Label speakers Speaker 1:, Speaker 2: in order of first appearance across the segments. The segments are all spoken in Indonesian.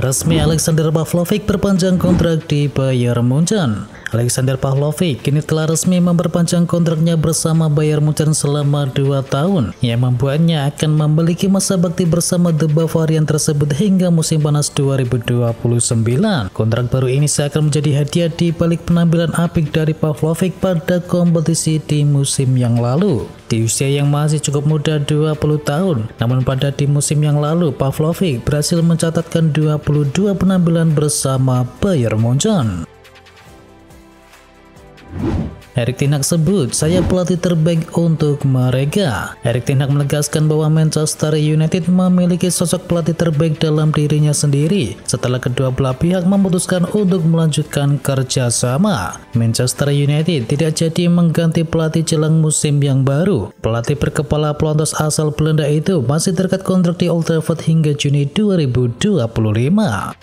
Speaker 1: Resmi Alexander Pavlovic perpanjang kontrak di Bayern Munchen. Alexander Pavlovic kini telah resmi memperpanjang kontraknya bersama Bayern Munchen selama 2 tahun, yang membuatnya akan memiliki masa bakti bersama The Bavarian tersebut hingga musim panas 2029. Kontrak baru ini seakan menjadi hadiah di balik penampilan apik dari Pavlovic pada kompetisi di musim yang lalu. Di usia yang masih cukup muda 20 tahun, namun pada di musim yang lalu Pavlovic berhasil mencatatkan 22 penampilan bersama Bayern Munchen. Erik ten Hag sebut, "Saya pelatih terbaik untuk mereka." Erik ten Hag menegaskan bahwa Manchester United memiliki sosok pelatih terbaik dalam dirinya sendiri setelah kedua belah pihak memutuskan untuk melanjutkan kerjasama. Manchester United tidak jadi mengganti pelatih jelang musim yang baru. Pelatih berkepala pelontos asal Belanda itu masih terikat kontrak di Old Trafford hingga Juni 2025.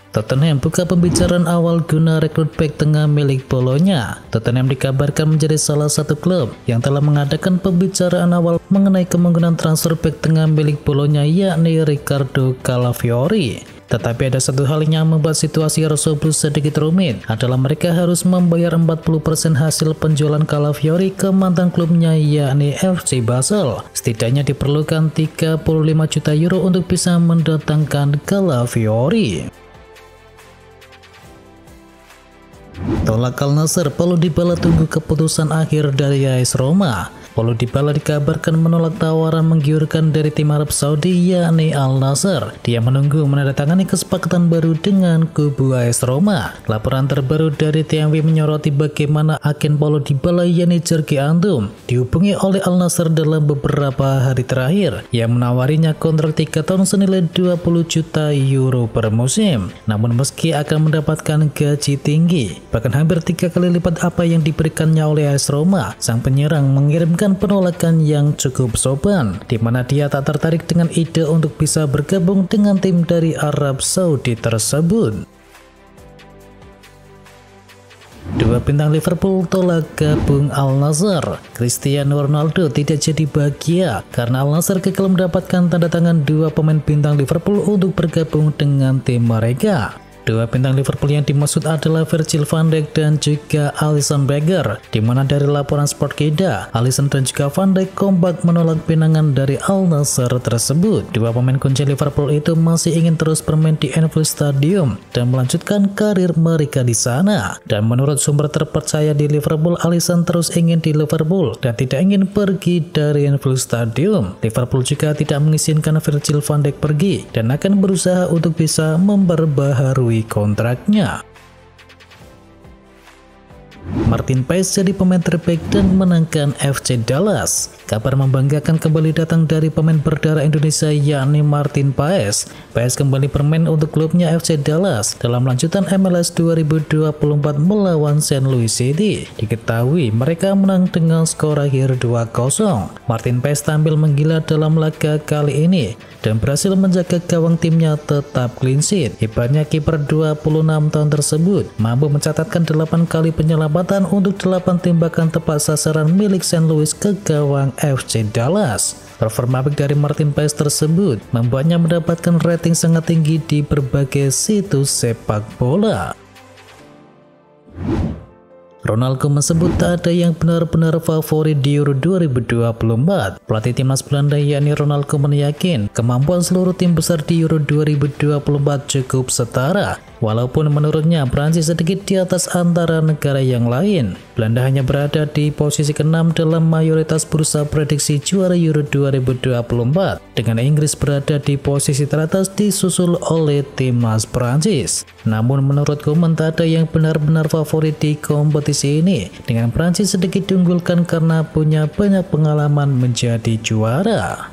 Speaker 1: Tottenham buka pembicaraan awal guna rekrut bek tengah milik Bolonya. Tottenham dikabarkan menjadi salah satu klub yang telah mengadakan pembicaraan awal mengenai kemungkinan transfer bek tengah milik Bolonya, yakni Riccardo Calafiori. Tetapi ada satu hal yang membuat situasi Rossoblues sedikit rumit, adalah mereka harus membayar 40% hasil penjualan Calafiori ke mantan klubnya, yakni FC Basel. Setidaknya diperlukan 35 juta euro untuk bisa mendatangkan Calafiori. Tolak Al Nassr, Paulo Dybala tunggu keputusan akhir dari AS Roma. Paulo Dybala dikabarkan menolak tawaran menggiurkan dari tim Arab Saudi, yakni Al Nassr. Dia menunggu menandatangani kesepakatan baru dengan kubu AS Roma. Laporan terbaru dari TMW menyoroti bagaimana agen Paulo Dybala, yakni Sergei Antum, dihubungi oleh Al Nassr dalam beberapa hari terakhir, yang menawarinya kontrak 3 tahun senilai 20 juta euro per musim. Namun meski akan mendapatkan gaji tinggi, bahkan hampir 3 kali lipat apa yang diberikannya oleh AS Roma, sang penyerang mengirimkan penolakan yang cukup sopan, di mana dia tak tertarik dengan ide untuk bisa bergabung dengan tim dari Arab Saudi tersebut. Dua bintang Liverpool tolak gabung Al Nassr. Cristiano Ronaldo tidak jadi bahagia karena Al Nassr gagal mendapatkan tanda tangan 2 pemain bintang Liverpool untuk bergabung dengan tim mereka. Dua bintang Liverpool yang dimaksud adalah Virgil van Dijk dan juga Alisson Becker, di mana dari laporan Sportkeeda, Alisson dan juga Van Dijk kompak menolak pinangan dari Al Nassr tersebut. Dua pemain kunci Liverpool itu masih ingin terus bermain di Anfield Stadium dan melanjutkan karir mereka di sana. Dan menurut sumber terpercaya di Liverpool, Alisson terus ingin di Liverpool dan tidak ingin pergi dari Anfield Stadium. Liverpool juga tidak mengizinkan Virgil van Dijk pergi dan akan berusaha untuk bisa memperbaharui kontraknya. Martin Paes jadi pemain terbaik dan menangkan FC Dallas. Kabar membanggakan kembali datang dari pemain berdarah Indonesia, yakni Martin Paes. Paes kembali bermain untuk klubnya FC Dallas dalam lanjutan MLS 2024 melawan St. Louis City. Diketahui mereka menang dengan skor akhir 2-0. Martin Paes tampil menggila dalam laga kali ini dan berhasil menjaga gawang timnya tetap clean sheet. Hebatnya kiper 26 tahun tersebut mampu mencatatkan 8 kali penyelamatan untuk 8 tembakan tepat sasaran milik St. Louis ke gawang FC Dallas. Performa apik dari Martin Paes tersebut membuatnya mendapatkan rating sangat tinggi di berbagai situs sepak bola. Ronaldo menyebut tak ada yang benar-benar favorit di Euro 2024. Pelatih timnas Belanda, yakni Ronaldo, meyakin kemampuan seluruh tim besar di Euro 2024 cukup setara. Walaupun menurutnya Prancis sedikit di atas antara negara yang lain. Belanda hanya berada di posisi ke-6 dalam mayoritas bursa prediksi juara Euro 2024, dengan Inggris berada di posisi teratas disusul oleh timnas Prancis. Namun menurut Koeman tak ada yang benar-benar favorit di kompetisi ini, dengan Prancis sedikit diunggulkan karena punya banyak pengalaman menjadi juara.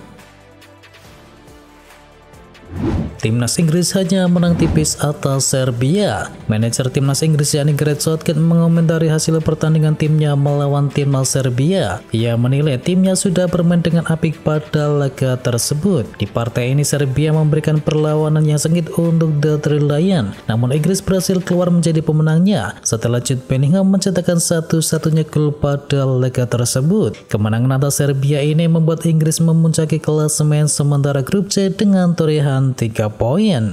Speaker 1: Timnas Inggris hanya menang tipis atas Serbia. Manajer Timnas Inggris yakni Gareth Southgate mengomentari hasil pertandingan timnya melawan Timnas Serbia. Ia menilai timnya sudah bermain dengan apik pada laga tersebut. Di partai ini Serbia memberikan perlawanan yang sengit untuk The Three Lions, namun Inggris berhasil keluar menjadi pemenangnya setelah Jude Bellingham mencetakkan satu-satunya gol pada laga tersebut. Kemenangan atas Serbia ini membuat Inggris memuncaki klasemen sementara grup C dengan torehan 3 poin.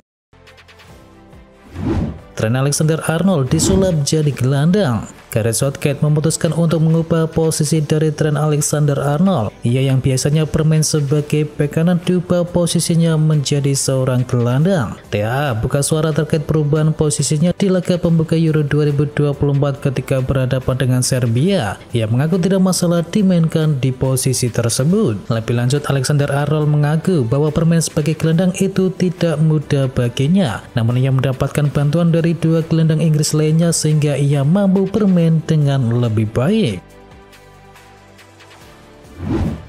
Speaker 1: Trent Alexander-Arnold disulap jadi gelandang. Gareth Southgate memutuskan untuk mengubah posisi dari Trent Alexander-Arnold. Ia yang biasanya bermain sebagai bek kanan diubah posisinya menjadi seorang gelandang. TA buka suara terkait perubahan posisinya di laga pembuka Euro 2024 ketika berhadapan dengan Serbia. Ia mengaku tidak masalah dimainkan di posisi tersebut. Lebih lanjut, Alexander-Arnold mengaku bahwa bermain sebagai gelandang itu tidak mudah baginya. Namun ia mendapatkan bantuan dari dua gelandang Inggris lainnya sehingga ia mampu bermain dengan lebih baik.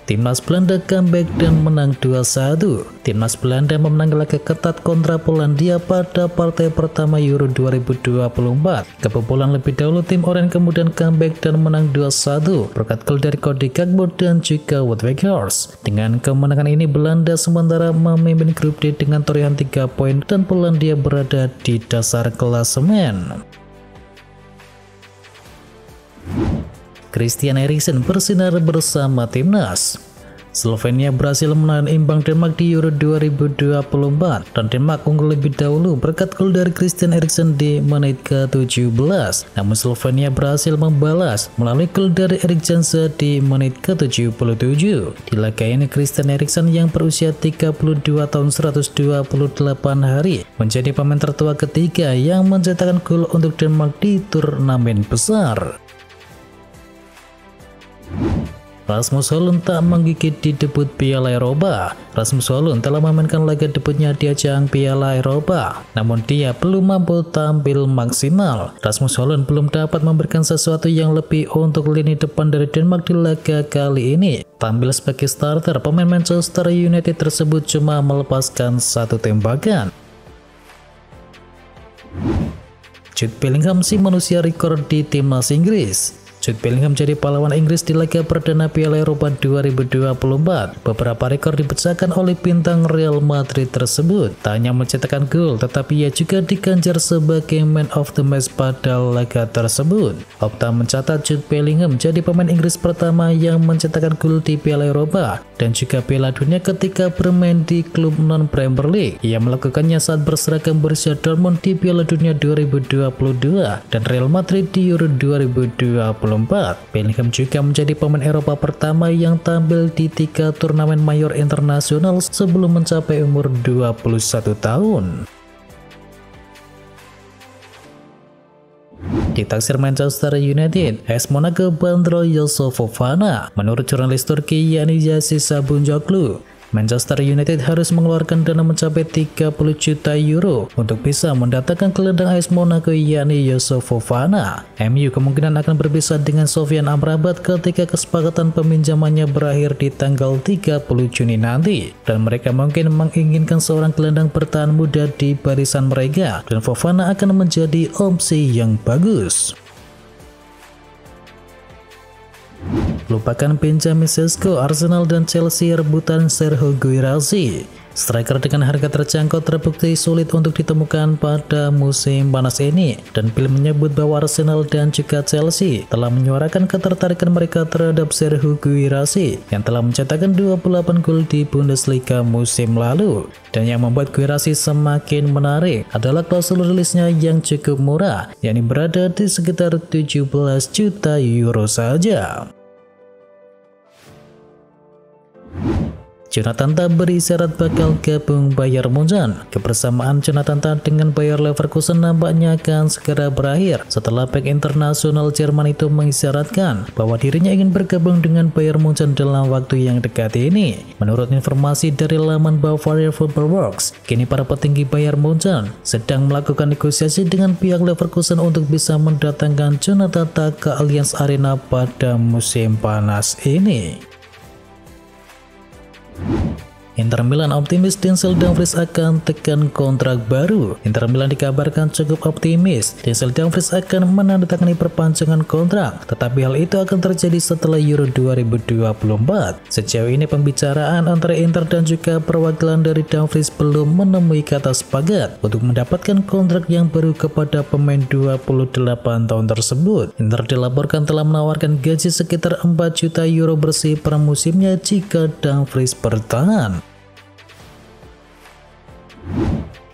Speaker 1: Timnas Belanda comeback dan menang 2-1. Timnas Belanda memenang laga ketat kontra Polandia pada partai pertama Euro 2024. Kebobolan lebih dahulu tim Oranye kemudian comeback dan menang 2-1 berkat gol dari Cody Gakpo dan juga Wout Weghorst. Dengan kemenangan ini Belanda sementara memimpin grup D dengan torehan 3 poin dan Polandia berada di dasar klasemen. Christian Eriksen bersinar bersama timnas. Slovenia berhasil menahan imbang Denmark di Euro 2024 dan Denmark unggul lebih dahulu berkat gol dari Christian Eriksen di menit ke-17. Namun Slovenia berhasil membalas melalui gol dari Erik Jansa di menit ke-77. Di laga ini Christian Eriksen yang berusia 32 tahun 128 hari menjadi pemain tertua ketiga yang mencetakkan gol untuk Denmark di turnamen besar. Rasmus Højlund tak menggigit di debut Piala Eropa. Rasmus Højlund telah memainkan laga debutnya di ajang Piala Eropa, namun dia belum mampu tampil maksimal. Rasmus Højlund belum dapat memberikan sesuatu yang lebih untuk lini depan dari Denmark di laga kali ini. Tampil sebagai starter, pemain Manchester United tersebut cuma melepaskan satu tembakan. Jude Bellingham si manusia rekor di timnas Inggris. Jude Bellingham jadi pahlawan Inggris di laga perdana Piala Eropa 2024. Beberapa rekor dipecahkan oleh bintang Real Madrid tersebut. Tak hanya mencetakkan gol, tetapi ia juga diganjar sebagai man of the match pada laga tersebut. Opta mencatat Jude Bellingham jadi pemain Inggris pertama yang mencetakkan gol di Piala Eropa dan juga Piala Dunia ketika bermain di klub non-Premier League. Ia melakukannya saat berseragam Borussia Dortmund di Piala Dunia 2022 dan Real Madrid di Euro 2024. Bellingham juga menjadi pemain Eropa pertama yang tampil di 3 turnamen mayor internasional sebelum mencapai umur 21 tahun. Ditaksir Manchester United, AS Monaco bandrol Yusuf Fofana. Menurut jurnalis Turki yakni Yasis Sabuncuoglu, Manchester United harus mengeluarkan dana mencapai 30 juta euro untuk bisa mendatangkan gelandang AS Monaco yakni Yusuf Fofana. MU kemungkinan akan berpisah dengan Sofyan Amrabat ketika kesepakatan peminjamannya berakhir di tanggal 30 Juni nanti, dan mereka mungkin menginginkan seorang gelandang bertahan muda di barisan mereka, dan Fofana akan menjadi opsi yang bagus. Lupakan Benjamin Sesko, Arsenal dan Chelsea rebutan Serhou Guirassy. Striker dengan harga terjangkau terbukti sulit untuk ditemukan pada musim panas ini, dan Bill menyebut bahwa Arsenal dan juga Chelsea telah menyuarakan ketertarikan mereka terhadap Serhou Guirassy yang telah mencetakkan 28 gol di Bundesliga musim lalu. Dan yang membuat Guirassy semakin menarik adalah klausul rilisnya yang cukup murah, yakni berada di sekitar 17 juta euro saja. Jonathan Tah berisyarat bakal gabung Bayern Munchen. Kebersamaan Jonathan Tah dengan Bayer Leverkusen nampaknya akan segera berakhir setelah bek internasional Jerman itu mengisyaratkan bahwa dirinya ingin bergabung dengan Bayern Munchen dalam waktu yang dekat ini. Menurut informasi dari laman Bavaria Football Works, kini para petinggi Bayern Munchen sedang melakukan negosiasi dengan pihak Leverkusen untuk bisa mendatangkan Jonathan Tah ke Allianz Arena pada musim panas ini. Inter Milan optimis Denzel Dumfries akan tekan kontrak baru. Inter Milan dikabarkan cukup optimis Denzel Dumfries akan menandatangani perpanjangan kontrak, tetapi hal itu akan terjadi setelah Euro 2024. Sejauh ini pembicaraan antara Inter dan juga perwakilan dari Dumfries belum menemui kata sepakat untuk mendapatkan kontrak yang baru kepada pemain 28 tahun tersebut. Inter dilaporkan telah menawarkan gaji sekitar 4 juta euro bersih per musimnya jika Dumfries bertahan.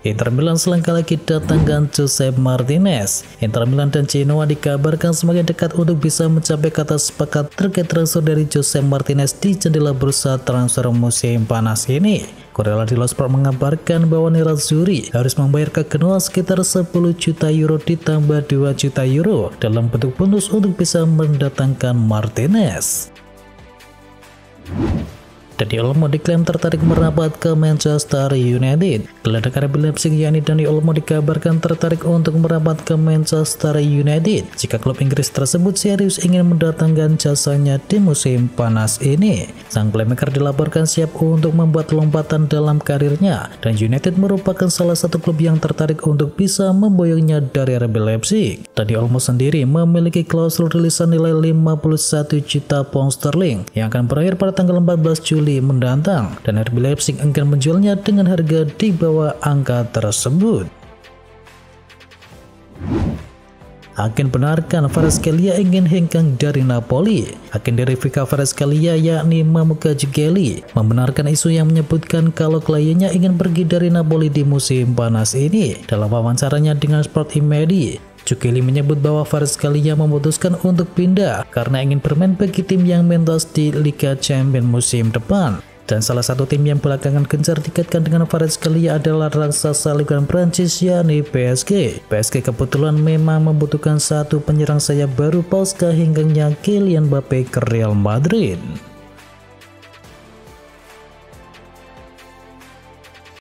Speaker 1: Inter Milan selangkah lagi datangkan Josep Martinez. Inter Milan dan Genoa dikabarkan semakin dekat untuk bisa mencapai kata sepakat terkait transfer dari Josep Martinez di jendela bursa transfer musim panas ini. Corriere dello Sport mengabarkan bahwa Nerazzurri harus membayar ke Genoa sekitar 10 juta euro ditambah 2 juta euro dalam bentuk bonus untuk bisa mendatangkan Martinez. Dani Olmo diklaim tertarik merapat ke Manchester United. Gelandang RB Leipzig yakni Dani Olmo dikabarkan tertarik untuk merapat ke Manchester United jika klub Inggris tersebut serius ingin mendatangkan jasanya di musim panas ini. Sang playmaker dilaporkan siap untuk membuat lompatan dalam karirnya dan United merupakan salah satu klub yang tertarik untuk bisa memboyongnya dari RB Leipzig. Dani Olmo sendiri memiliki klausul rilisan nilai 51 juta pound sterling yang akan berakhir pada tanggal 14 Juli mendatang dan RB Leipzig akan menjualnya dengan harga di bawah angka tersebut. Agen benarkan Kvaratskhelia ingin hengkang dari Napoli. Agen dari Kvaratskhelia yakni Mamuka Jugheli membenarkan isu yang menyebutkan kalau kliennya ingin pergi dari Napoli di musim panas ini. Dalam wawancaranya dengan Sport Immedi, Jugheli menyebut bahwa Kvaratskhelia memutuskan untuk pindah karena ingin bermain bagi tim yang mentas di Liga Champions musim depan. Dan salah satu tim yang belakangan gencar dikaitkan dengan Kvaratskhelia adalah raksasa Liga Prancis yakni PSG. PSG kebetulan memang membutuhkan satu penyerang sayap baru pasca hinggangnya Kylian Mbappe ke Real Madrid.